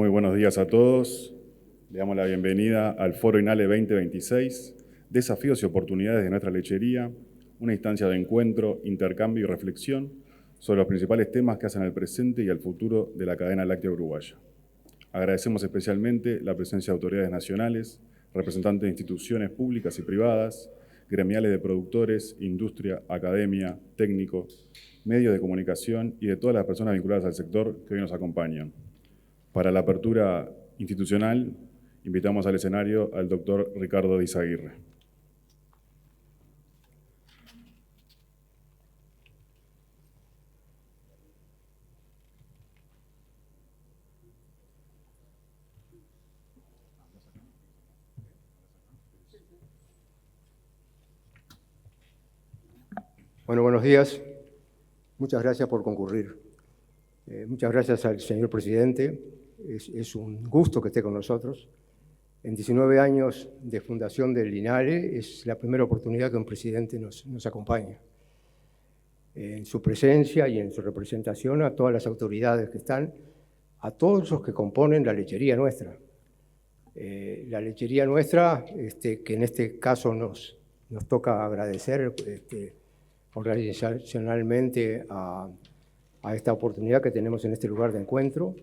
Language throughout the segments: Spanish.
Muy buenos días a todos. Le damos la bienvenida al Foro INALE 2026, Desafíos y oportunidades de nuestra lechería, una instancia de encuentro, intercambio y reflexión sobre los principales temas que hacen al presente y al futuro de la cadena láctea uruguaya. Agradecemos especialmente la presencia de autoridades nacionales, representantes de instituciones públicas y privadas, gremiales de productores, industria, academia, técnicos, medios de comunicación y de todas las personas vinculadas al sector que hoy nos acompañan. Para la apertura institucional, invitamos al escenario al doctor Ricardo de Izaguirre. Bueno, buenos días. Muchas gracias por concurrir. Muchas gracias al señor presidente. Es un gusto que esté con nosotros. En 19 años de fundación del INALE es la primera oportunidad que un presidente nos acompaña. En su presencia y en su representación a todas las autoridades que están, a todos los que componen la lechería nuestra. La lechería nuestra, que en este caso nos toca agradecer organizacionalmente a esta oportunidad que tenemos en este lugar de encuentro.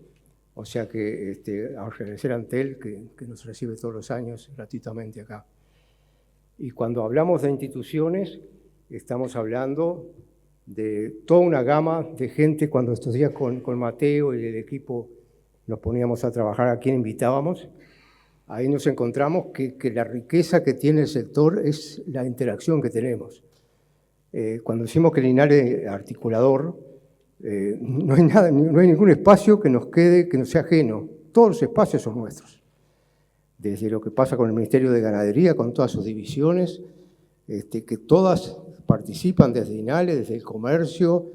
O sea que agradecer a Antel que nos recibe todos los años gratuitamente acá. Y cuando hablamos de instituciones, estamos hablando de toda una gama de gente. Cuando estos días con Mateo y el equipo nos poníamos a trabajar a quién invitábamos, ahí nos encontramos que la riqueza que tiene el sector es la interacción que tenemos. Cuando decimos que el INALE articulador, no hay ningún espacio que nos quede, que nos sea ajeno. Todos los espacios son nuestros. Desde lo que pasa con el Ministerio de Ganadería, con todas sus divisiones, que todas participan desde INALE, desde el comercio,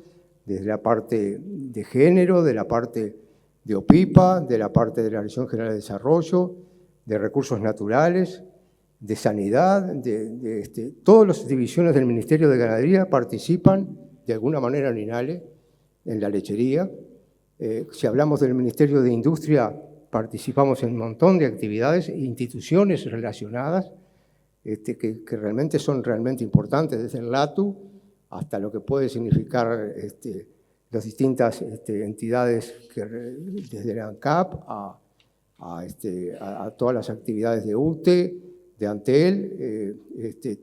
desde la parte de género, de la parte de OPIPA, de la parte de la Dirección General de Desarrollo, de Recursos Naturales, de Sanidad, todas las divisiones del Ministerio de Ganadería participan de alguna manera en INALE, en la lechería. Si hablamos del Ministerio de Industria, participamos en un montón de actividades e instituciones relacionadas que realmente son realmente importantes, desde el LATU hasta lo que puede significar las distintas entidades, desde la ANCAP a todas las actividades de UTE, de Antel.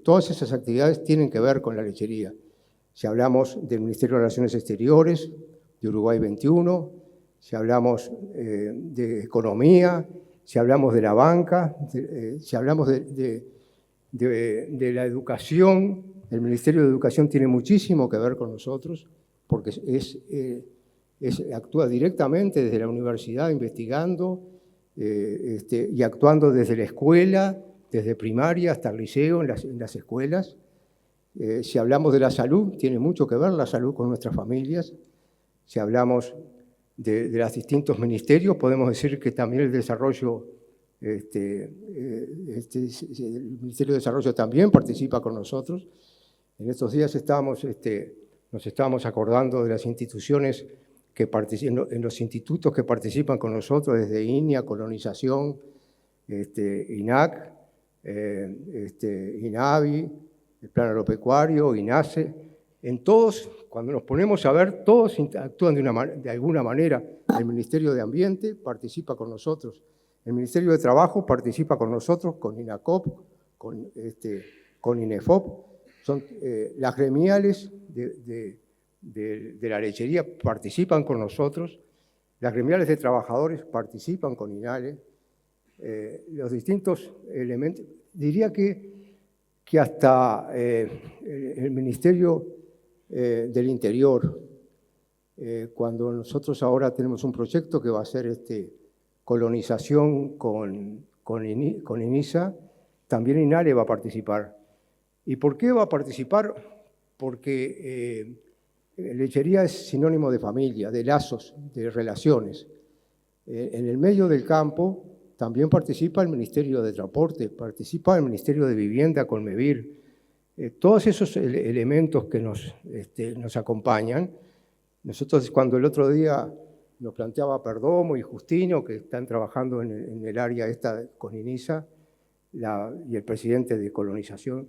Todas esas actividades tienen que ver con la lechería. Si hablamos del Ministerio de Relaciones Exteriores, de Uruguay 21, si hablamos de economía, si hablamos de la banca, si hablamos de la educación, el Ministerio de Educación tiene muchísimo que ver con nosotros, porque actúa directamente desde la universidad investigando y actuando desde la escuela, desde primaria hasta el liceo, en las escuelas. Si hablamos de la salud, tiene mucho que ver la salud con nuestras familias. Si hablamos de los distintos ministerios, podemos decir que también el desarrollo, el Ministerio de Desarrollo también participa con nosotros. En estos días nos estábamos acordando de las instituciones que participan, en los institutos que participan con nosotros, desde INIA, Colonización, INAC, INAVI, el Plan Agropecuario, INASE. En todos, cuando nos ponemos a ver, todos actúan de alguna manera. El Ministerio de Ambiente participa con nosotros, el Ministerio de Trabajo participa con nosotros, con INACOP, con INEFOP. Son las gremiales de la lechería participan con nosotros, las gremiales de trabajadores participan con INALE. Los distintos elementos, diría que hasta el Ministerio del Interior, cuando nosotros ahora tenemos un proyecto que va a ser colonización con INISA, también INALE va a participar. ¿Y por qué va a participar? Porque lechería es sinónimo de familia, de lazos, de relaciones. En el medio del campo también participa el Ministerio de Transporte, participa el Ministerio de Vivienda, Colmevir. Todos esos elementos que nos acompañan. Nosotros, cuando el otro día nos planteaba Perdomo y Justino, que están trabajando en el área esta con INISA, y el presidente de colonización.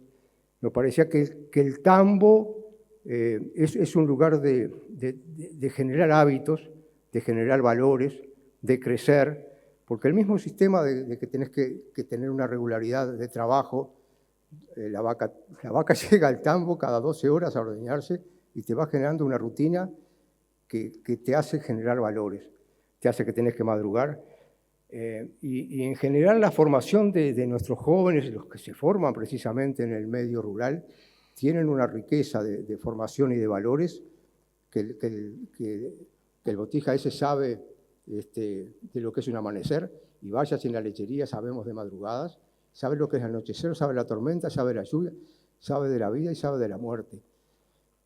Nos parecía que el tambo es un lugar de generar hábitos, de generar valores, de crecer, porque el mismo sistema de que tenés que tener una regularidad de trabajo, la vaca llega al tambo cada 12 horas a ordeñarse y te va generando una rutina que te hace generar valores, te hace que tenés que madrugar. Y en general la formación de nuestros jóvenes, los que se forman precisamente en el medio rural, tienen una riqueza de formación y de valores que el botija ese sabe de lo que es un amanecer, y vaya si en la lechería sabemos de madrugadas, sabe lo que es el anochecer, sabe la tormenta, sabe la lluvia, sabe de la vida y sabe de la muerte.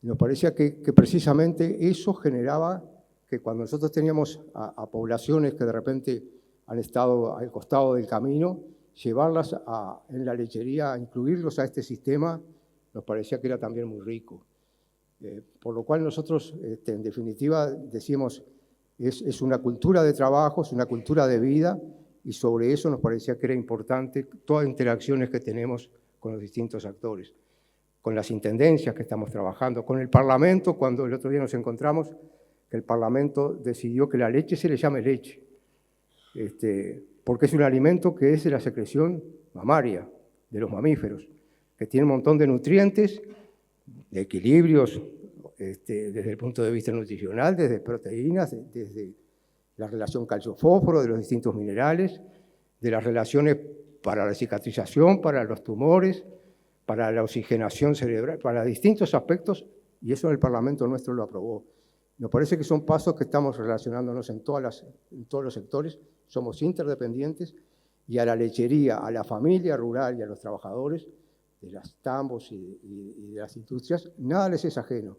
Nos parecía que precisamente eso generaba que cuando nosotros teníamos a poblaciones que de repente han estado al costado del camino, llevarlas en la lechería, incluirlos a este sistema, nos parecía que era también muy rico. Por lo cual nosotros, en definitiva, decimos, es una cultura de trabajo, es una cultura de vida, y sobre eso nos parecía que era importante todas las interacciones que tenemos con los distintos actores, con las intendencias que estamos trabajando, con el Parlamento, cuando el otro día nos encontramos, que el Parlamento decidió que la leche se le llame leche, porque es un alimento que es de la secreción mamaria, de los mamíferos, que tiene un montón de nutrientes, de equilibrios, desde el punto de vista nutricional, desde proteínas, desde la relación calcio-fósforo, de los distintos minerales, de las relaciones para la cicatrización, para los tumores, para la oxigenación cerebral, para distintos aspectos, y eso el Parlamento nuestro lo aprobó. Nos parece que son pasos que estamos relacionándonos en todos los sectores, somos interdependientes, y a la lechería, a la familia rural y a los trabajadores de las tambos y de las industrias, nada les es ajeno.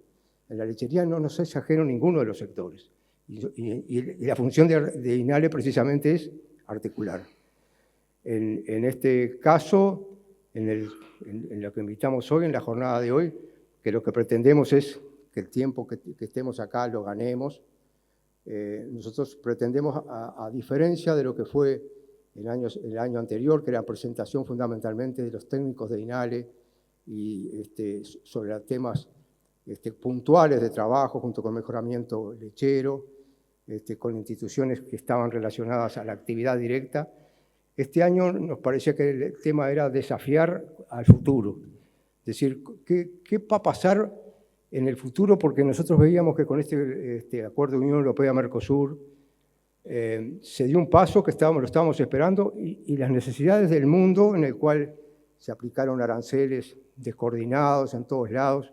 En la lechería no nos es ajeno ninguno de los sectores. Y la función de INALE precisamente es articular. En este caso, en lo que invitamos hoy, en la jornada de hoy, que lo que pretendemos es que el tiempo que estemos acá lo ganemos. Nosotros pretendemos, a diferencia de lo que fue el año anterior, que era presentación fundamentalmente de los técnicos de INALE y sobre temas puntuales de trabajo, junto con mejoramiento lechero, con instituciones que estaban relacionadas a la actividad directa. Este año nos parecía que el tema era desafiar al futuro, es decir, ¿qué va a pasar en el futuro? Porque nosotros veíamos que con este acuerdo de Unión Europea-Mercosur se dio un paso que lo estábamos esperando, y las necesidades del mundo, en el cual se aplicaron aranceles descoordinados en todos lados,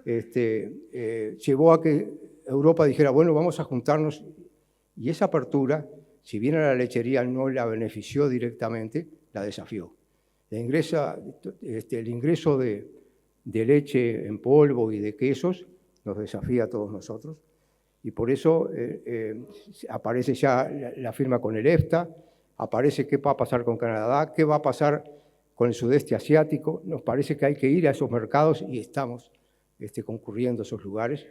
llevó a que Europa dijera, bueno, vamos a juntarnos, y esa apertura, si bien a la lechería no la benefició directamente, la desafió. El ingreso de leche en polvo y de quesos nos desafía a todos nosotros, y por eso aparece ya la firma con el EFTA, aparece qué va a pasar con Canadá, qué va a pasar con el sudeste asiático. Nos parece que hay que ir a esos mercados y estamos concurriendo a esos lugares.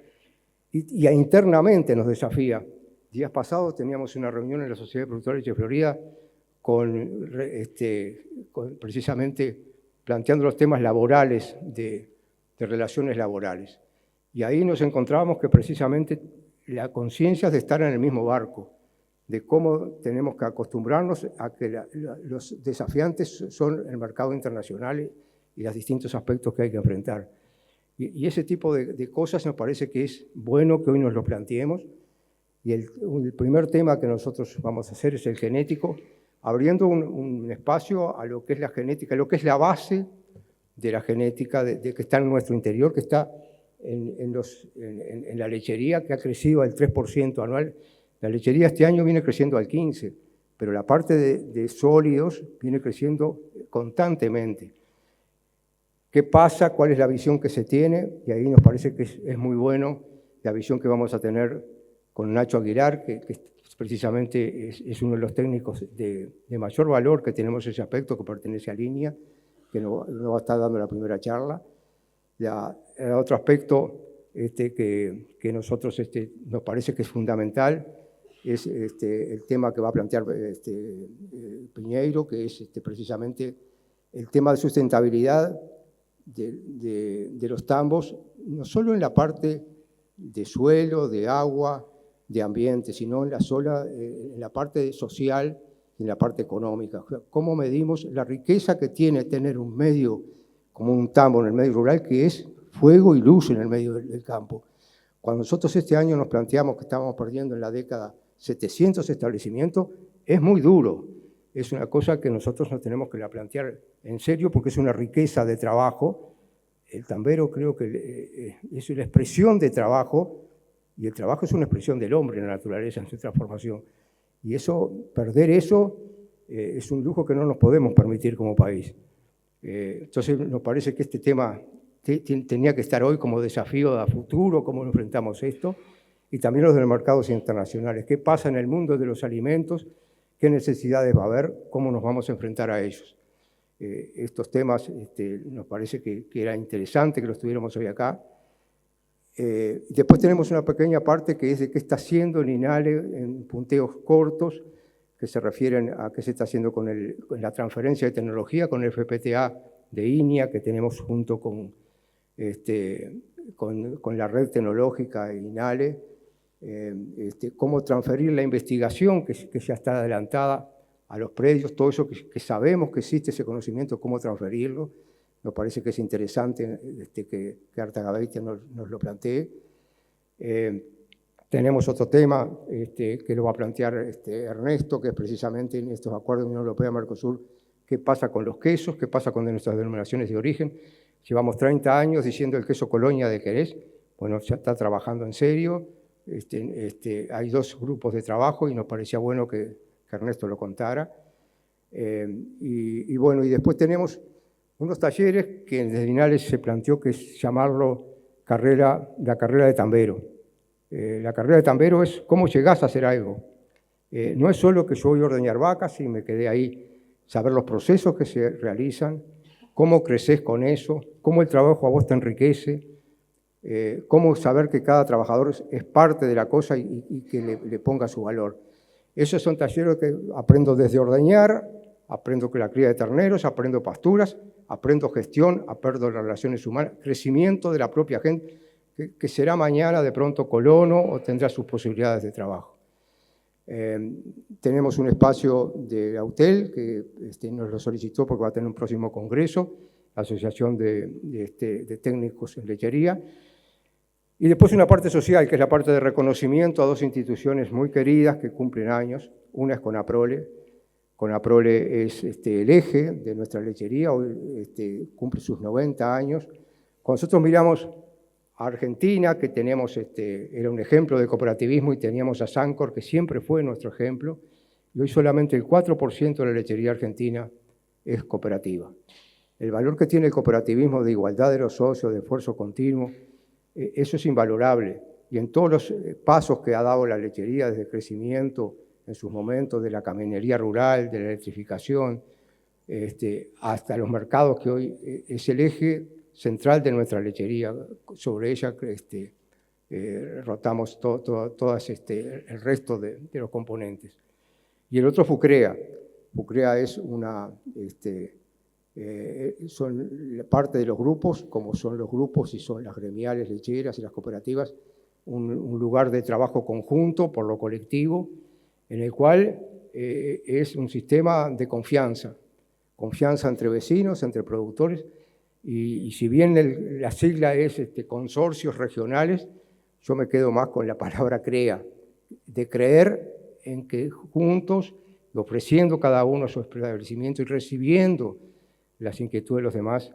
Y internamente nos desafía. Días pasados teníamos una reunión en la Sociedad de Productores de Leche de Florida precisamente planteando los temas laborales, de relaciones laborales. Y ahí nos encontrábamos que precisamente la conciencia es de estar en el mismo barco, de cómo tenemos que acostumbrarnos a que los desafiantes son el mercado internacional y los distintos aspectos que hay que enfrentar. Y ese tipo de cosas nos parece que es bueno que hoy nos lo planteemos. Y el primer tema que nosotros vamos a hacer es el genético, abriendo un espacio a lo que es la genética, lo que es la base de la genética que está en nuestro interior, que está en la lechería, que ha crecido al 3% anual. La lechería este año viene creciendo al 15%, pero la parte de sólidos viene creciendo constantemente. ¿Qué pasa? ¿Cuál es la visión que se tiene? Y ahí nos parece que es muy bueno la visión que vamos a tener con Nacho Aguilar, que precisamente es uno de los técnicos de mayor valor que tenemos ese aspecto, que pertenece a Línea, que nos va a estar dando la primera charla. El otro aspecto que nosotros nos parece que es fundamental es el tema que va a plantear Piñeiro, que es precisamente el tema de sustentabilidad de los tambos, no solo en la parte de suelo, de agua, de ambiente, sino en la parte social y en la parte económica. ¿Cómo medimos la riqueza que tiene tener un medio como un tambo en el medio rural, que es fuego y luz en el medio del campo? Cuando nosotros este año nos planteamos que estábamos perdiendo en la década 700 establecimientos, es muy duro. Es una cosa que nosotros nos tenemos que plantear en serio porque es una riqueza de trabajo. El tambero creo que es una expresión de trabajo y el trabajo es una expresión del hombre en la naturaleza, en su transformación. Y perder eso es un lujo que no nos podemos permitir como país. Entonces nos parece que este tema tenía que estar hoy como desafío a futuro, cómo enfrentamos esto, y también los de los mercados internacionales. ¿Qué pasa en el mundo de los alimentos? ¿Qué necesidades va a haber? ¿Cómo nos vamos a enfrentar a ellos? Estos temas nos parece que era interesante que los tuviéramos hoy acá. Después tenemos una pequeña parte que es de qué está haciendo el INALE en punteos cortos, que se refieren a qué se está haciendo con la transferencia de tecnología, con el FPTA de INIA, que tenemos junto con la red tecnológica INALE, cómo transferir la investigación que ya está adelantada a los predios, todo eso que sabemos que existe ese conocimiento, cómo transferirlo. Nos parece que es interesante que Artagaveitia nos lo plantee. Tenemos otro tema que lo va a plantear Ernesto, que es precisamente en estos acuerdos de Unión Europea-Mercosur, qué pasa con los quesos, qué pasa con nuestras denominaciones de origen. Llevamos 30 años diciendo el queso Colonia de Querés, bueno, ya está trabajando en serio. Hay 2 grupos de trabajo y nos parecía bueno que Ernesto lo contara. Bueno, y después tenemos unos talleres que desde Linares se planteó que es llamarlo la carrera de tambero. La carrera de tambero es cómo llegás a hacer algo. No es solo que yo voy a ordeñar vacas y me quedé ahí, saber los procesos que se realizan, cómo creces con eso, cómo el trabajo a vos te enriquece, cómo saber que cada trabajador es parte de la cosa y que le ponga su valor. Esos son talleres que aprendo desde ordeñar, aprendo que la cría de terneros, aprendo pasturas, aprendo gestión, aprendo relaciones humanas, crecimiento de la propia gente, que será mañana de pronto colono o tendrá sus posibilidades de trabajo. Tenemos un espacio de Autel que nos lo solicitó porque va a tener un próximo congreso, la Asociación de Técnicos en Lechería. Y después una parte social, que es la parte de reconocimiento a 2 instituciones muy queridas que cumplen años. Una es CONAPROLE. CONAPROLE es el eje de nuestra lechería, hoy cumple sus 90 años. Cuando nosotros miramos a Argentina, que tenemos, era un ejemplo de cooperativismo, y teníamos a Sancor, que siempre fue nuestro ejemplo, y hoy solamente el 4% de la lechería argentina es cooperativa. El valor que tiene el cooperativismo de igualdad de los socios, de esfuerzo continuo, eso es invalorable. Y en todos los pasos que ha dado la lechería, desde el crecimiento, en sus momentos, de la caminería rural, de la electrificación, hasta los mercados, que hoy es el eje central de nuestra lechería. Sobre ella rotamos todas el resto de los componentes. Y el otro FUCREA. FUCREA es son parte de los grupos, como son los grupos y son las gremiales lecheras y las cooperativas, un lugar de trabajo conjunto por lo colectivo, en el cual es un sistema de confianza entre vecinos, entre productores, y si bien la sigla es consorcios regionales, yo me quedo más con la palabra CREA, de creer en que juntos, ofreciendo cada uno su establecimiento y recibiendo las inquietudes de los demás,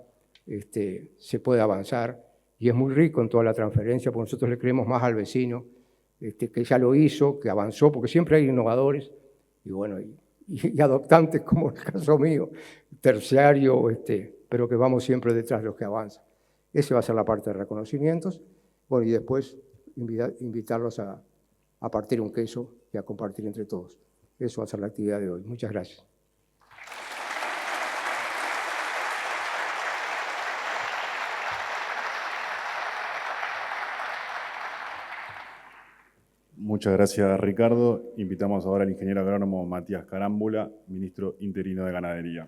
se puede avanzar, y es muy rico en toda la transferencia, porque nosotros le creemos más al vecino, que ya lo hizo, que avanzó, porque siempre hay innovadores, y bueno, y adoptantes, como el caso mío, terciario, pero que vamos siempre detrás de los que avanzan. Esa va a ser la parte de reconocimientos, bueno, y después invitarlos a partir un queso y a compartir entre todos. Eso va a ser la actividad de hoy. Muchas gracias. Muchas Muchas gracias, Ricardo. Invitamos ahora al ingeniero agrónomo Matías Carámbula, ministro interino de Ganadería.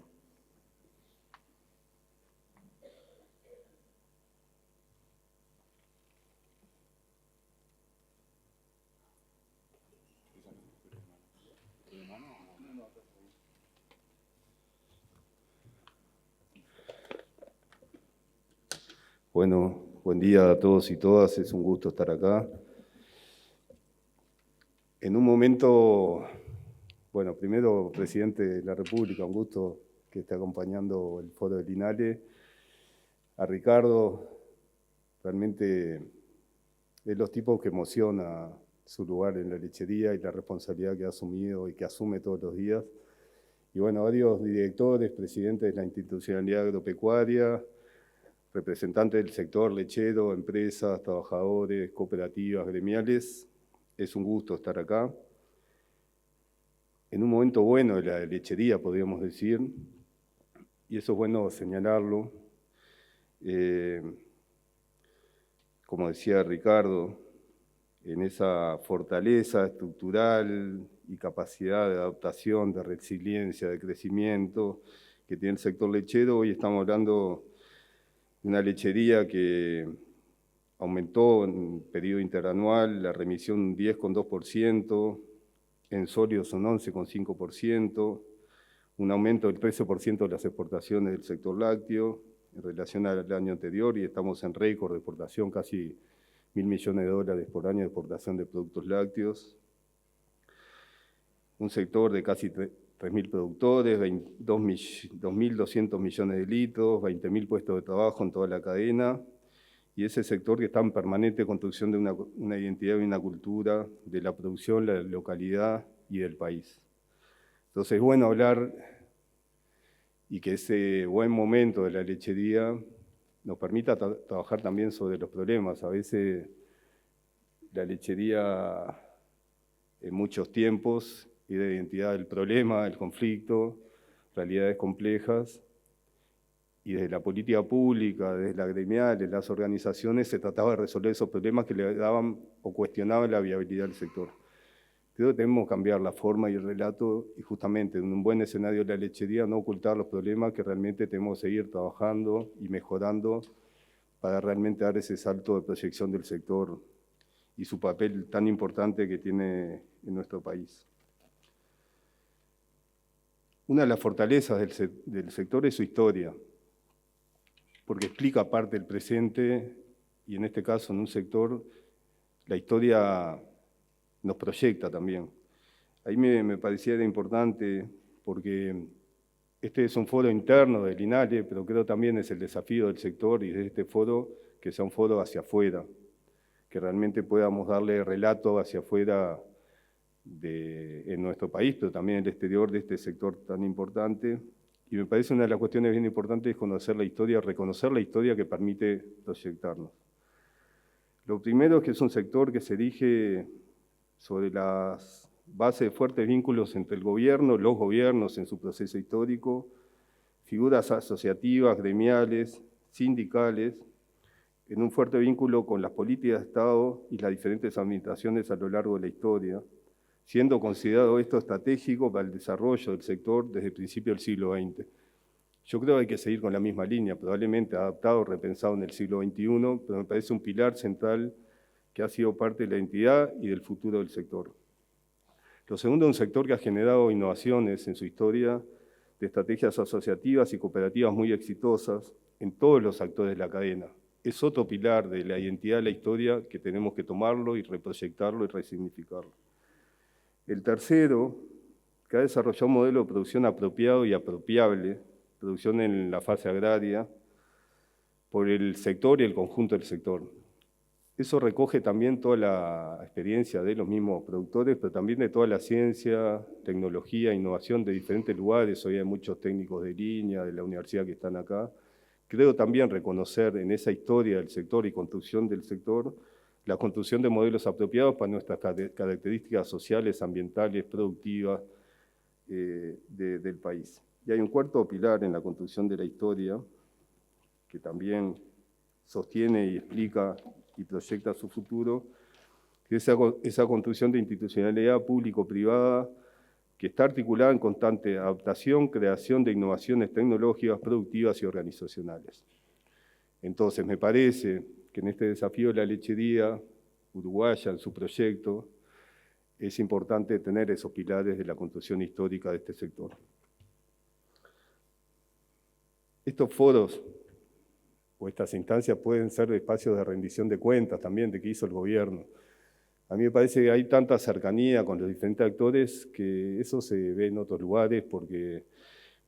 Bueno, buen día a todos y todas, es un gusto estar acá. En un momento, bueno, primero, presidente de la República, un gusto que esté acompañando el foro del INALE. A Ricardo, realmente es los tipos que emociona su lugar en la lechería y la responsabilidad que ha asumido y que asume todos los días. Y bueno, varios directores, presidentes de la institucionalidad agropecuaria, representantes del sector lechero, empresas, trabajadores, cooperativas, gremiales. Es un gusto estar acá. En un momento bueno de la lechería, podríamos decir, y eso es bueno señalarlo. Como decía Ricardo, en esa fortaleza estructural y capacidad de adaptación, de resiliencia, de crecimiento que tiene el sector lechero, hoy estamos hablando de una lechería que aumentó en periodo interanual la remisión un 10,2%, en sólidos un 11,5%, un aumento del 13% de las exportaciones del sector lácteo en relación al año anterior, y estamos en récord de exportación, casi $1.000 millones por año de exportación de productos lácteos. Un sector de casi 3.000 productores, 2.200 millones de litros, 20.000 puestos de trabajo en toda la cadena, y ese sector que está en permanente construcción de una identidad y una cultura de la producción, la localidad y del país. Entonces es bueno hablar y que ese buen momento de la lechería nos permita trabajar también sobre los problemas. A veces la lechería en muchos tiempos y de identidad del problema, del conflicto, realidades complejas, y desde la política pública, desde la gremial, desde las organizaciones, se trataba de resolver esos problemas que le daban o cuestionaban la viabilidad del sector. Creo que debemos cambiar la forma y el relato, y justamente en un buen escenario de la lechería no ocultar los problemas, que realmente tenemos que seguir trabajando y mejorando para realmente dar ese salto de proyección del sector y su papel tan importante que tiene en nuestro país. Una de las fortalezas del sector es su historia, porque explica parte del presente, y en este caso en un sector, la historia nos proyecta también. Ahí me parecía importante, porque este es un foro interno del INALE, pero creo también es el desafío del sector y de este foro, que sea un foro hacia afuera, que realmente podamos darle relato hacia afuera en nuestro país, pero también en el exterior de este sector tan importante. Y me parece una de las cuestiones bien importantes es conocer la historia, reconocer la historia que permite proyectarnos. Lo primero es que es un sector que se erige sobre las bases de fuertes vínculos entre el gobierno, los gobiernos en su proceso histórico, figuras asociativas, gremiales, sindicales, en un fuerte vínculo con las políticas de Estado y las diferentes administraciones a lo largo de la historia, siendo considerado esto estratégico para el desarrollo del sector desde el principio del siglo XX. Yo creo que hay que seguir con la misma línea, probablemente adaptado, repensado en el siglo XXI, pero me parece un pilar central que ha sido parte de la identidad y del futuro del sector. Lo segundo, un sector que ha generado innovaciones en su historia de estrategias asociativas y cooperativas muy exitosas en todos los actores de la cadena. Es otro pilar de la identidad de la historia que tenemos que tomarlo y reproyectarlo y resignificarlo. El tercero, que ha desarrollado un modelo de producción apropiado y apropiable, producción en la fase agraria, por el sector y el conjunto del sector. Eso recoge también toda la experiencia de los mismos productores, pero también de toda la ciencia, tecnología, innovación de diferentes lugares. Hoy hay muchos técnicos de línea, de la universidad que están acá. Creo también reconocer en esa historia del sector y construcción del sector la construcción de modelos apropiados para nuestras características sociales, ambientales, productivas del país. Y hay un cuarto pilar en la construcción de la historia que también sostiene y explica y proyecta su futuro, que esa construcción de institucionalidad público-privada que está articulada en constante adaptación, creación de innovaciones tecnológicas, productivas y organizacionales. Entonces, me parece que en este desafío de la lechería uruguaya, en su proyecto, es importante tener esos pilares de la construcción histórica de este sector. Estos foros o estas instancias pueden ser espacios de rendición de cuentas también de qué hizo el gobierno. A mí me parece que hay tanta cercanía con los diferentes actores que eso se ve en otros lugares,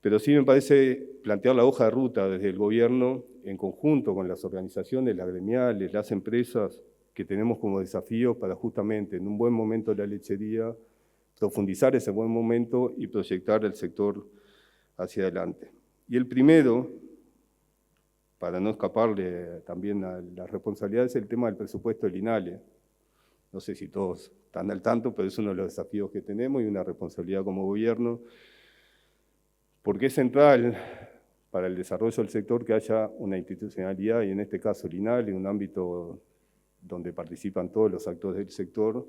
pero sí me parece plantear la hoja de ruta desde el gobierno en conjunto con las organizaciones, las gremiales, las empresas, que tenemos como desafío para justamente en un buen momento de la lechería profundizar ese buen momento y proyectar el sector hacia adelante. Y el primero, para no escaparle también a las responsabilidades, es el tema del presupuesto del INALE. No sé si todos están al tanto, pero es uno de los desafíos que tenemos y una responsabilidad como gobierno, porque es central para el desarrollo del sector que haya una institucionalidad, y en este caso el INALE, un ámbito donde participan todos los actores del sector,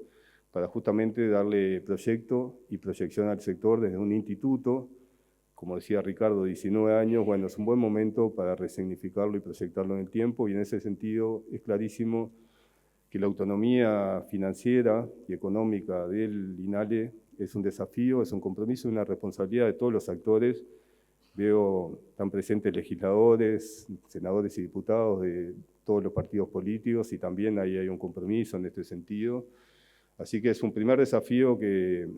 para justamente darle proyecto y proyección al sector desde un instituto. Como decía Ricardo, 19 años, bueno, es un buen momento para resignificarlo y proyectarlo en el tiempo, y en ese sentido es clarísimo que la autonomía financiera y económica del INALE es un desafío, es un compromiso y una responsabilidad de todos los actores. Veo tan presentes legisladores, senadores y diputados de todos los partidos políticos, y también ahí hay un compromiso en este sentido. Así que es un primer desafío que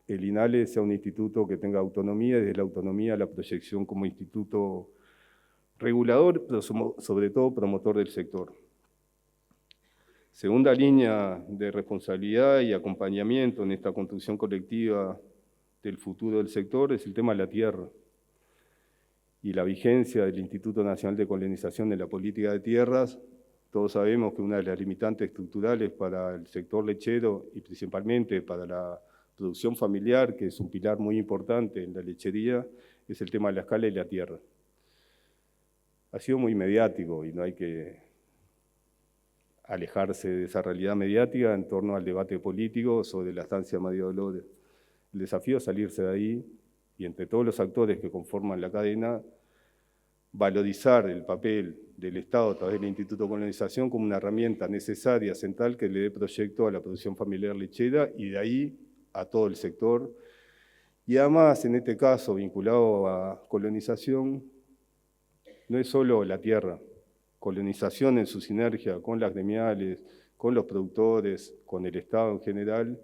el INALE sea un instituto que tenga autonomía, y desde la autonomía la proyección como instituto regulador, pero sobre todo promotor del sector. Segunda línea de responsabilidad y acompañamiento en esta construcción colectiva del futuro del sector es el tema de la tierra y la vigencia del Instituto Nacional de Colonización de la Política de Tierras. Todos sabemos que una de las limitantes estructurales para el sector lechero y principalmente para la producción familiar, que es un pilar muy importante en la lechería, es el tema de la escala y la tierra. Ha sido muy mediático y no hay que alejarse de esa realidad mediática en torno al debate político sobre la estancia María Dolores. El desafío es salirse de ahí y entre todos los actores que conforman la cadena, valorizar el papel del Estado a través del Instituto de Colonización como una herramienta necesaria, central, que le dé proyecto a la producción familiar lechera y de ahí a todo el sector. Y además, en este caso, vinculado a colonización, no es solo la tierra, colonización en su sinergia con las gremiales, con los productores, con el Estado en general,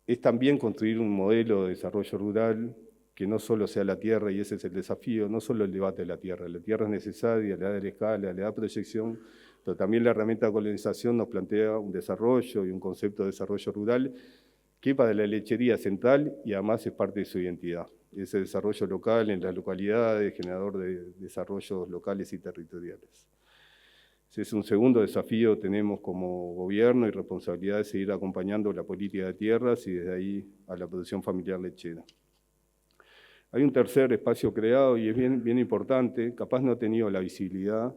es también construir un modelo de desarrollo rural que no solo sea la tierra, y ese es el desafío, no solo el debate de la tierra es necesaria, le da la escala, le da proyección, pero también la herramienta de colonización nos plantea un desarrollo y un concepto de desarrollo rural que para la lechería es central y además es parte de su identidad. Ese desarrollo local en las localidades, generador de desarrollos locales y territoriales. Ese es un segundo desafío que tenemos como gobierno y responsabilidad de seguir acompañando la política de tierras y desde ahí a la producción familiar lechera. Hay un tercer espacio creado y es bien importante, capaz no ha tenido la visibilidad,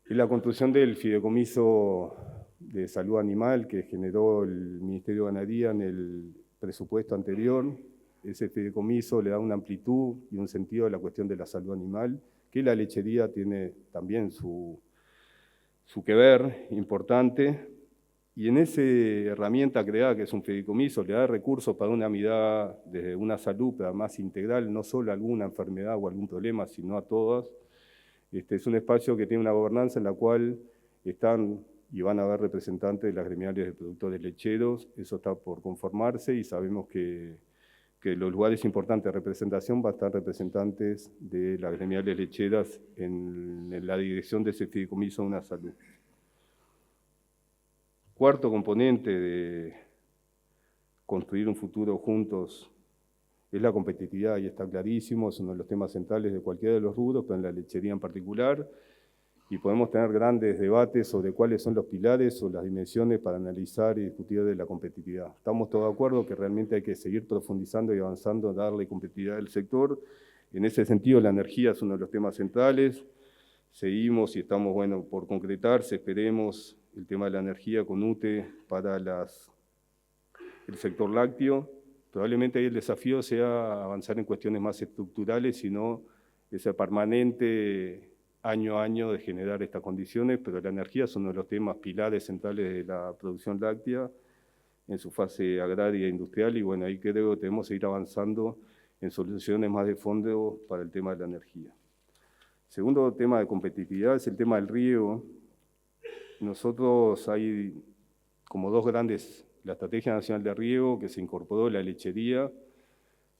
es la construcción del fideicomiso de salud animal que generó el Ministerio de Ganadería en el presupuesto anterior. Ese fideicomiso le da una amplitud y un sentido a la cuestión de la salud animal, que la lechería tiene también su que ver importante. Y en esa herramienta creada, que es un fideicomiso, le da recursos para una mirada desde una salud más integral, no solo a alguna enfermedad o algún problema, sino a todas. Es un espacio que tiene una gobernanza en la cual están y van a haber representantes de las gremiales de productores lecheros. Eso está por conformarse y sabemos que los lugares importantes de representación van a estar representantes de las gremiales lecheras en la dirección de ese fideicomiso de una salud. Cuarto componente de construir un futuro juntos es la competitividad, y está clarísimo, es uno de los temas centrales de cualquiera de los rubros, pero en la lechería en particular, y podemos tener grandes debates sobre cuáles son los pilares o las dimensiones para analizar y discutir de la competitividad. Estamos todos de acuerdo que realmente hay que seguir profundizando y avanzando en darle competitividad al sector. En ese sentido, la energía es uno de los temas centrales. Seguimos y estamos, por concretarse, esperemos, el tema de la energía con UTE para el sector lácteo. Probablemente ahí el desafío sea avanzar en cuestiones más estructurales y no ese permanente año a año de generar estas condiciones, pero la energía es uno de los temas pilares centrales de la producción láctea en su fase agraria e industrial, y bueno, ahí creo que debemos seguir avanzando en soluciones más de fondo para el tema de la energía. Segundo tema de competitividad es el tema del riego. Nosotros hay como dos grandes, la Estrategia Nacional de Riego, que se incorporó la lechería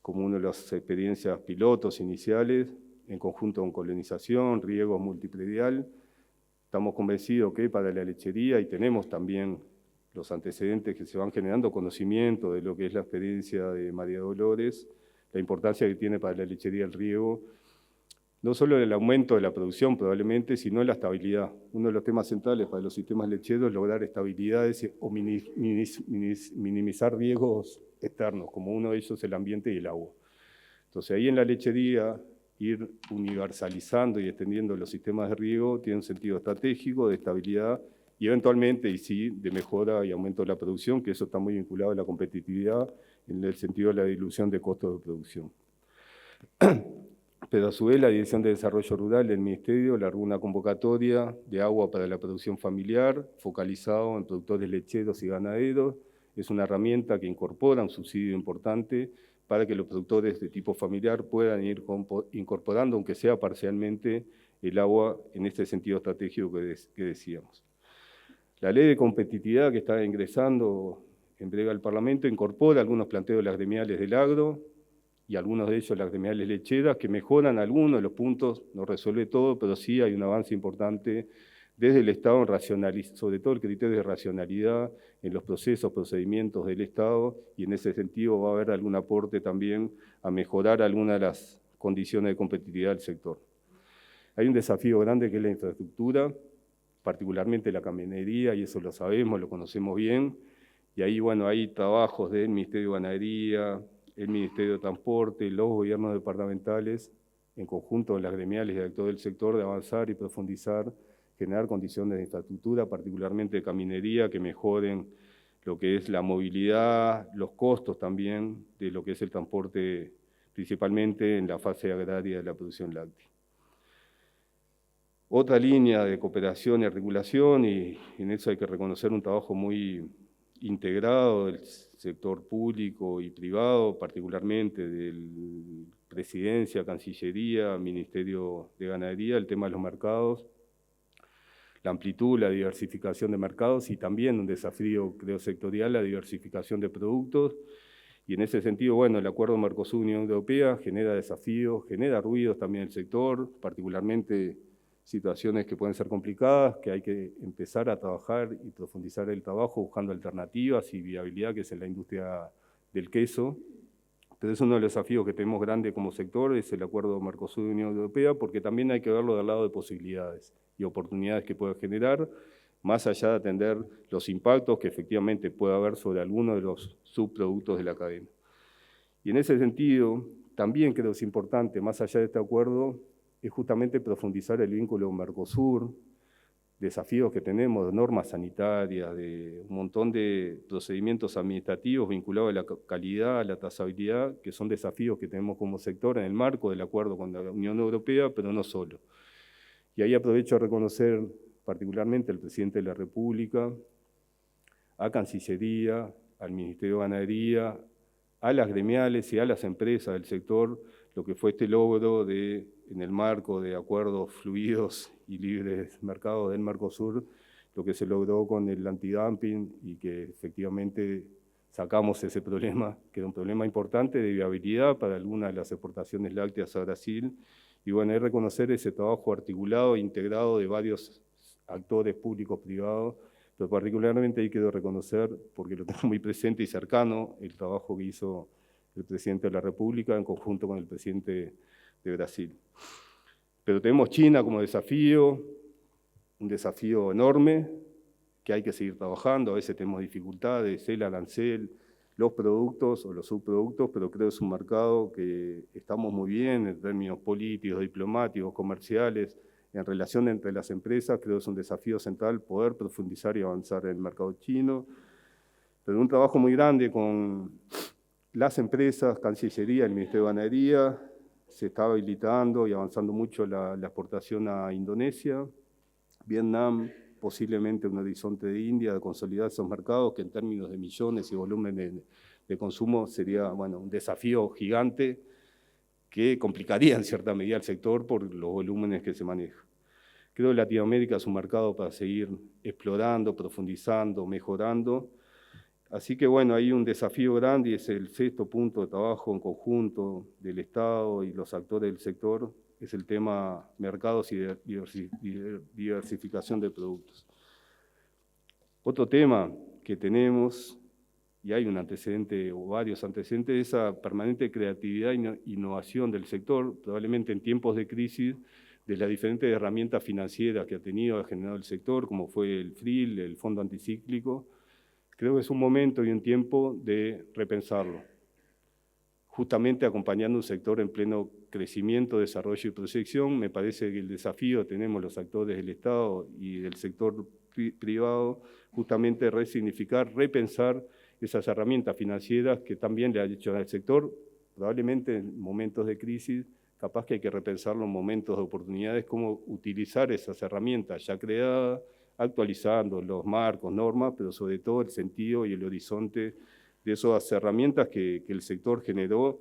como una de las experiencias pilotos iniciales, en conjunto con colonización, riego multipredial. Estamos convencidos que para la lechería, y tenemos también los antecedentes que se van generando, conocimiento de lo que es la experiencia de María Dolores, la importancia que tiene para la lechería el riego, no solo el aumento de la producción probablemente, sino la estabilidad. Uno de los temas centrales para los sistemas lecheros es lograr estabilidades o minimizar riesgos externos, como uno de ellos el ambiente y el agua. Entonces ahí en la lechería, ir universalizando y extendiendo los sistemas de riego tiene un sentido estratégico, de estabilidad y eventualmente, y sí, de mejora y aumento de la producción, que eso está muy vinculado a la competitividad en el sentido de la dilución de costos de producción. Pero a su vez la Dirección de Desarrollo Rural del Ministerio largó una convocatoria de agua para la producción familiar, focalizado en productores lecheros y ganaderos. Es una herramienta que incorpora un subsidio importante para que los productores de tipo familiar puedan ir incorporando, aunque sea parcialmente, el agua en este sentido estratégico que decíamos. La ley de competitividad que está ingresando en breve al Parlamento incorpora algunos planteos de las gremiales del agro, y algunos de ellos las gremiales lecheras, que mejoran algunos de los puntos, no resuelve todo, pero sí hay un avance importante desde el Estado en racionalizar, sobre todo el criterio de racionalidad en los procesos, procedimientos del Estado, y en ese sentido va a haber algún aporte también a mejorar algunas de las condiciones de competitividad del sector. Hay un desafío grande que es la infraestructura, particularmente la camionería, y eso lo sabemos, lo conocemos bien, y ahí, bueno, hay trabajos del Ministerio de Ganadería, el Ministerio de Transporte, los gobiernos departamentales, en conjunto con las gremiales y actores del sector, de avanzar y profundizar, generar condiciones de infraestructura, particularmente de caminería, que mejoren lo que es la movilidad, los costos también de lo que es el transporte, principalmente en la fase agraria de la producción láctea. Otra línea de cooperación y regulación, y en eso hay que reconocer un trabajo muy integrado del sector público y privado, particularmente de Presidencia, Cancillería, Ministerio de Ganadería, el tema de los mercados, la amplitud, la diversificación de mercados y también un desafío, creo, sectorial, la diversificación de productos. Y en ese sentido, bueno, el acuerdo Mercosur-Unión Europea genera desafíos, genera ruidos también en el sector, particularmente situaciones que pueden ser complicadas, que hay que empezar a trabajar y profundizar el trabajo buscando alternativas y viabilidad, que es en la industria del queso. Pero es uno de los desafíos que tenemos grande como sector, es el acuerdo Mercosur-Unión Europea, porque también hay que verlo del lado de posibilidades y oportunidades que puede generar, más allá de atender los impactos que efectivamente puede haber sobre algunos de los subproductos de la cadena. Y en ese sentido, también creo que es importante, más allá de este acuerdo, es justamente profundizar el vínculo Mercosur, desafíos que tenemos de normas sanitarias, de un montón de procedimientos administrativos vinculados a la calidad, a la trazabilidad, que son desafíos que tenemos como sector en el marco del acuerdo con la Unión Europea, pero no solo. Y ahí aprovecho a reconocer particularmente al presidente de la República, a Cancillería, al Ministerio de Ganadería, a las gremiales y a las empresas del sector, lo que fue este logro en el marco de acuerdos fluidos y libres mercados del Mercosur, lo que se logró con el antidumping y que efectivamente sacamos ese problema, que era un problema importante de viabilidad para algunas de las exportaciones lácteas a Brasil. Y bueno, hay que reconocer ese trabajo articulado e integrado de varios actores públicos, privados, pero particularmente ahí quiero reconocer, porque lo tengo muy presente y cercano, el trabajo que hizo el presidente de la República en conjunto con el presidente de Brasil. Pero tenemos China como desafío, un desafío enorme, que hay que seguir trabajando, a veces tenemos dificultades, el arancel, los productos o los subproductos, pero creo que es un mercado que estamos muy bien en términos políticos, diplomáticos, comerciales, en relación entre las empresas, creo que es un desafío central poder profundizar y avanzar en el mercado chino. Pero un trabajo muy grande con las empresas, Cancillería, el Ministerio de Ganadería, se está habilitando y avanzando mucho la exportación a Indonesia, Vietnam, posiblemente un horizonte de India, de consolidar esos mercados que en términos de millones y volumen de consumo sería bueno, un desafío gigante que complicaría en cierta medida el sector por los volúmenes que se manejan. Creo que Latinoamérica es un mercado para seguir explorando, profundizando, mejorando. Así que bueno, hay un desafío grande y es el sexto punto de trabajo en conjunto del Estado y los actores del sector, es el tema mercados y diversificación de productos. Otro tema que tenemos, y hay un antecedente o varios antecedentes, es esa permanente creatividad e innovación del sector, probablemente en tiempos de crisis, de las diferentes herramientas financieras que ha generado el sector, como fue el FRIL, el Fondo Anticíclico. Creo que es un momento y un tiempo de repensarlo, justamente acompañando un sector en pleno crecimiento, desarrollo y proyección. Me parece que el desafío que tenemos los actores del Estado y del sector privado, justamente resignificar, repensar esas herramientas financieras que también le han hecho al sector, probablemente en momentos de crisis, capaz que hay que repensarlo en momentos de oportunidades, cómo utilizar esas herramientas ya creadas, actualizando los marcos, normas, pero sobre todo el sentido y el horizonte de esas herramientas que el sector generó,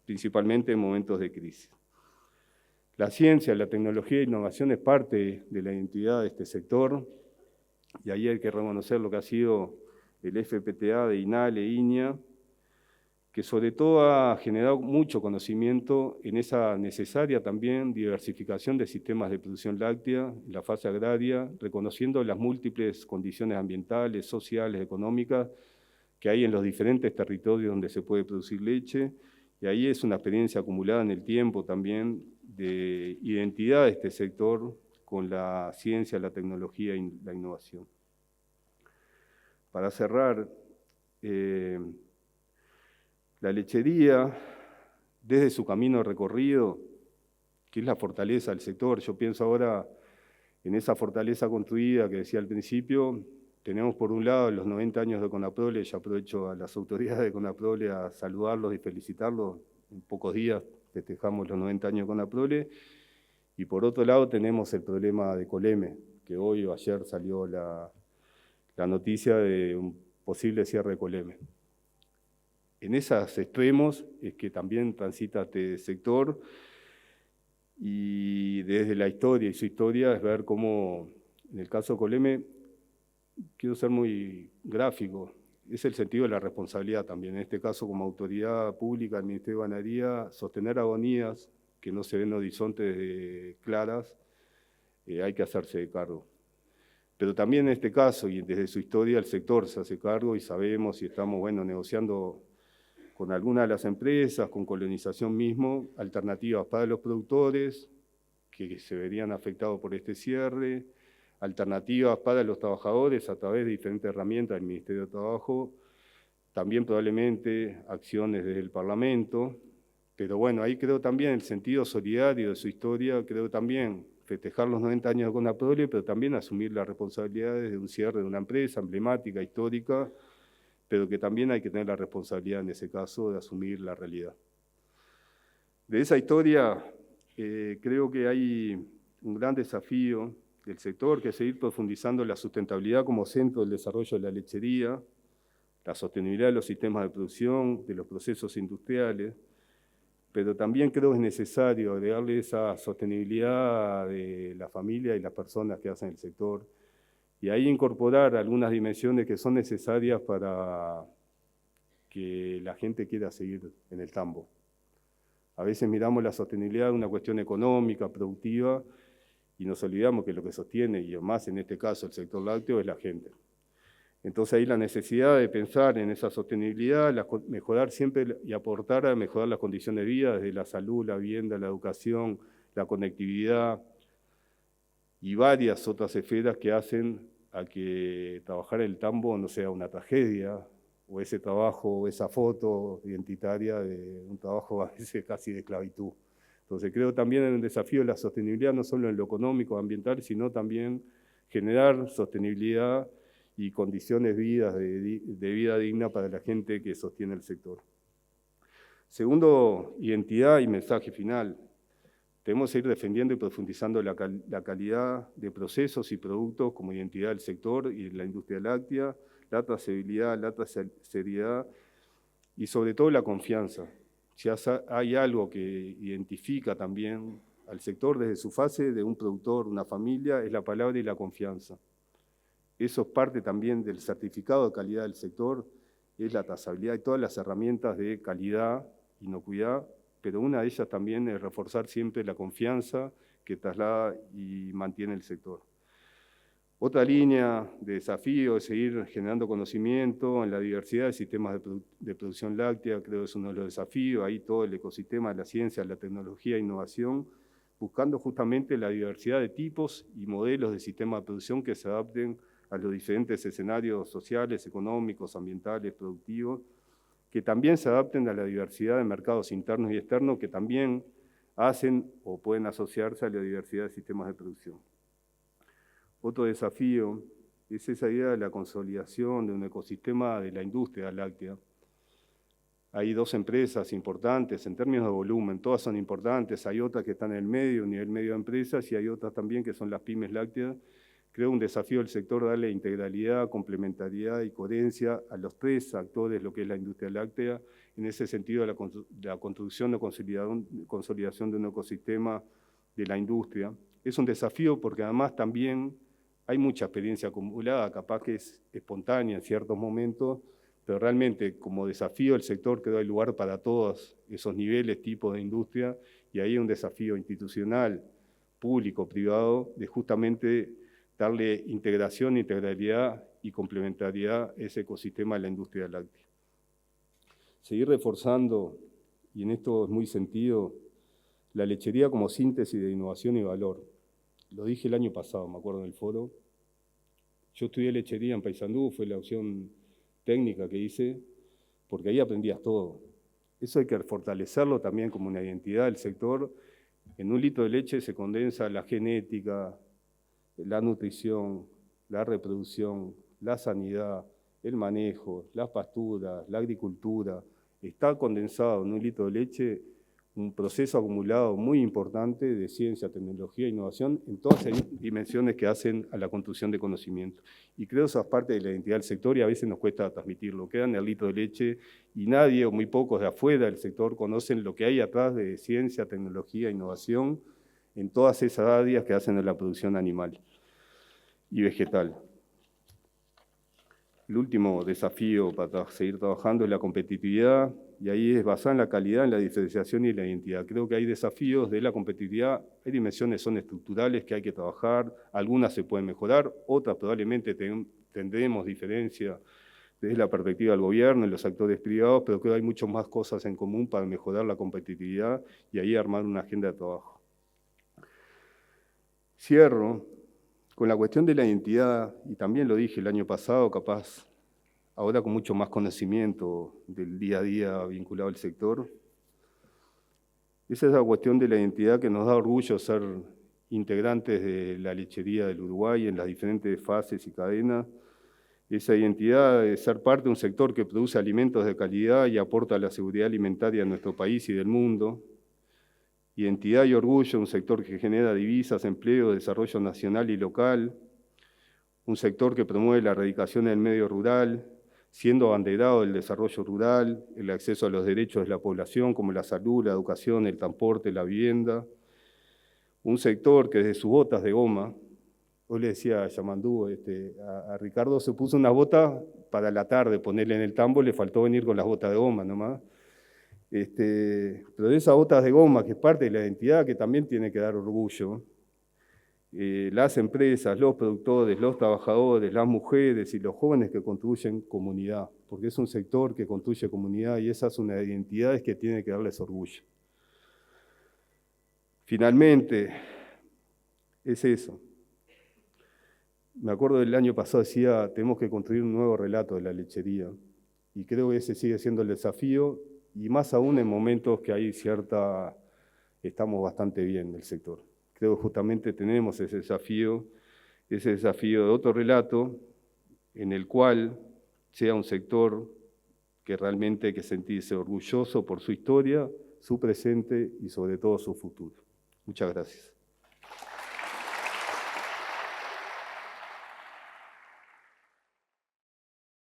principalmente en momentos de crisis. La ciencia, la tecnología e innovación es parte de la identidad de este sector, y ahí hay que reconocer lo que ha sido el FPTA de INALE, INIA, que sobre todo ha generado mucho conocimiento en esa necesaria también diversificación de sistemas de producción láctea en la fase agraria, reconociendo las múltiples condiciones ambientales, sociales, económicas que hay en los diferentes territorios donde se puede producir leche, y ahí es una experiencia acumulada en el tiempo también de identidad de este sector con la ciencia, la tecnología y la innovación. Para cerrar, la lechería, desde su camino recorrido, que es la fortaleza del sector, yo pienso ahora en esa fortaleza construida que decía al principio, tenemos por un lado los 90 años de CONAPROLE, y aprovecho a las autoridades de CONAPROLE a saludarlos y felicitarlos, en pocos días festejamos los 90 años de CONAPROLE, y por otro lado tenemos el problema de Coleme, que hoy o ayer salió la noticia de un posible cierre de Coleme. En esos extremos es que también transita este sector, y desde la historia y su historia es ver cómo, en el caso de Coleme, quiero ser muy gráfico, es el sentido de la responsabilidad también, en este caso como autoridad pública del Ministerio de Ganadería, sostener agonías que no se ven horizontes claras, hay que hacerse de cargo. Pero también en este caso, y desde su historia, el sector se hace cargo y sabemos y estamos negociando con algunas de las empresas, con colonización mismo, alternativas para los productores que se verían afectados por este cierre, alternativas para los trabajadores a través de diferentes herramientas del Ministerio de Trabajo, también probablemente acciones desde el Parlamento, pero bueno, ahí creo también el sentido solidario de su historia, creo también festejar los 90 años de CONAPROLE, pero también asumir las responsabilidades de un cierre de una empresa emblemática, histórica, pero que también hay que tener la responsabilidad en ese caso de asumir la realidad. De esa historia creo que hay un gran desafío del sector, que es seguir profundizando la sustentabilidad como centro del desarrollo de la lechería, la sostenibilidad de los sistemas de producción, de los procesos industriales, pero también creo que es necesario agregarle esa sostenibilidad de la familia y las personas que hacen el sector, y ahí incorporar algunas dimensiones que son necesarias para que la gente quiera seguir en el tambo. A veces miramos la sostenibilidad de una cuestión económica, productiva, y nos olvidamos que lo que sostiene, y más en este caso el sector lácteo, es la gente. Entonces ahí la necesidad de pensar en esa sostenibilidad, mejorar siempre y aportar a mejorar las condiciones de vida, desde la salud, la vivienda, la educación, la conectividad, y varias otras esferas que hacen a que trabajar en el tambo no sea una tragedia, o ese trabajo, o esa foto identitaria de un trabajo a veces casi de esclavitud. Entonces creo también en el desafío de la sostenibilidad, no solo en lo económico, ambiental, sino también generar sostenibilidad y condiciones de vida digna para la gente que sostiene el sector. Segundo, identidad y mensaje final. Debemos seguir defendiendo y profundizando la calidad de procesos y productos como identidad del sector y de la industria láctea, la trazabilidad, la trazabilidad y sobre todo la confianza. Si hay algo que identifica también al sector desde su fase de un productor, una familia, es la palabra y la confianza. Eso es parte también del certificado de calidad del sector, es la trazabilidad y todas las herramientas de calidad, inocuidad, pero una de ellas también es reforzar siempre la confianza que traslada y mantiene el sector. Otra línea de desafío es seguir generando conocimiento en la diversidad de sistemas de producción láctea, creo que es uno de los desafíos, ahí todo el ecosistema de la ciencia, la tecnología e innovación, buscando justamente la diversidad de tipos y modelos de sistemas de producción que se adapten a los diferentes escenarios sociales, económicos, ambientales, productivos, que también se adapten a la diversidad de mercados internos y externos que también hacen o pueden asociarse a la diversidad de sistemas de producción. Otro desafío es esa idea de la consolidación de un ecosistema de la industria láctea. Hay dos empresas importantes en términos de volumen, todas son importantes, hay otras que están en el medio, nivel medio de empresas, y hay otras también que son las pymes lácteas. Creo un desafío del sector darle integralidad, complementariedad y coherencia a los tres actores, lo que es la industria láctea, en ese sentido la construcción o consolidación de un ecosistema de la industria. Es un desafío porque además también hay mucha experiencia acumulada, capaz que es espontánea en ciertos momentos, pero realmente como desafío el sector creo que hay lugar para todos esos niveles, tipos de industria, y ahí hay un desafío institucional, público, privado, de justamente darle integración, integralidad y complementariedad a ese ecosistema de la industria láctea. Seguir reforzando, y en esto es muy sentido, la lechería como síntesis de innovación y valor. Lo dije el año pasado, me acuerdo en el foro. Yo estudié lechería en Paysandú, fue la opción técnica que hice, porque ahí aprendías todo. Eso hay que fortalecerlo también como una identidad del sector. En un litro de leche se condensa la genética, la nutrición, la reproducción, la sanidad, el manejo, las pasturas, la agricultura. Está condensado en un litro de leche un proceso acumulado muy importante de ciencia, tecnología e innovación en todas las dimensiones que hacen a la construcción de conocimiento. Y creo que eso es parte de la identidad del sector y a veces nos cuesta transmitirlo. Queda en el litro de leche y nadie o muy pocos de afuera del sector conocen lo que hay atrás de ciencia, tecnología e innovación en todas esas áreas que hacen a la producción animal y vegetal. El último desafío para seguir trabajando es la competitividad, y ahí es basada en la calidad, en la diferenciación y en la identidad. Creo que hay desafíos de la competitividad, hay dimensiones que son estructurales que hay que trabajar, algunas se pueden mejorar, otras probablemente tendremos diferencia desde la perspectiva del gobierno y los actores privados, pero creo que hay muchas más cosas en común para mejorar la competitividad y ahí armar una agenda de trabajo. Cierro con la cuestión de la identidad, y también lo dije el año pasado, capaz ahora con mucho más conocimiento del día a día vinculado al sector. Esa es la cuestión de la identidad que nos da orgullo ser integrantes de la lechería del Uruguay en las diferentes fases y cadenas. Esa identidad de ser parte de un sector que produce alimentos de calidad y aporta a la seguridad alimentaria de nuestro país y del mundo. Identidad y orgullo, un sector que genera divisas, empleo, desarrollo nacional y local. Un sector que promueve la erradicación del medio rural, siendo abanderado del desarrollo rural, el acceso a los derechos de la población como la salud, la educación, el transporte, la vivienda. Un sector que desde sus botas de goma, hoy le decía a Yamandú, a Ricardo se puso una bota para la tarde, ponerle en el tambo, le faltó venir con las botas de goma nomás. Pero de esas botas de goma, que es parte de la identidad, que también tiene que dar orgullo, las empresas, los productores, los trabajadores, las mujeres y los jóvenes que construyen comunidad, porque es un sector que construye comunidad y esa es una de las identidades que tiene que darles orgullo. Finalmente, es eso. Me acuerdo del año pasado decía, tenemos que construir un nuevo relato de la lechería y creo que ese sigue siendo el desafío y más aún en momentos que hay cierta estamos bastante bien en el sector. Creo que justamente tenemos ese desafío de otro relato en el cual sea un sector que realmente hay que sentirse orgulloso por su historia, su presente y sobre todo su futuro. Muchas gracias.